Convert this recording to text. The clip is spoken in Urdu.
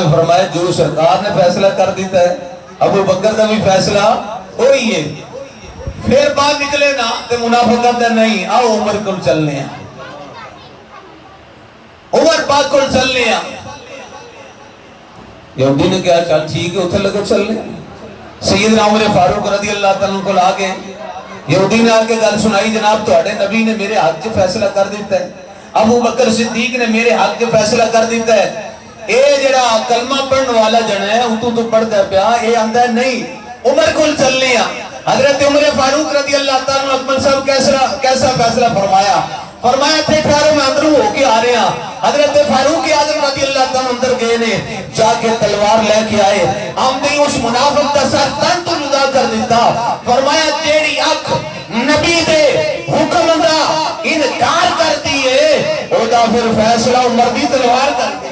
نے فرمایا جو سرکار نے فیصلہ کر دیتا ہے ابو بکر کا بھی فیصلہ ہوئی ہے. پھر بعد نکلے نا تو منافق کہتا ہے نہیں آؤ عمر کو چلنے ہیں, عمر پاک کو چلنے ہیں. یہودی نے کہا چل ٹھیک ہے اتھے لگے چلنے. سیدنا عمر فاروق رضی اللہ تعالیٰ کو لا کے یہودی نے آ کے گل سنائی جناب تہاڈے نبی نے میرے حق 'چ فیصلہ کر دیتا ہے, ابو بکر صدیق نے میرے حق 'چ فیصلہ کر دیتا ہے. اے جڑا کلمہ پڑھن والا جنا ہے تو پڑھتا پیا اے آندا ہے نہیں عمر کو چلنے ہیں. حضرت عمر فاروق رضی اللہ تعالیٰ اکبر صاحب کیسا فیصلہ فرمایا. فرمایا تھے ٹھہرو میں اندروں ہو کے آ رہے ہیں. حضرت فاروق اعظم رضی اللہ تعالیٰ اندر گئے نے, جا کے تلوار لے کے آئے, آمدے اس منافق کا سر تن تو جدا کر دیتا. فرمایا جیڑی اکھ نبی دے حکم دا انکار کرتی ہے او دا پھر فیصلہ عمر دی تلوار کرتی ہے.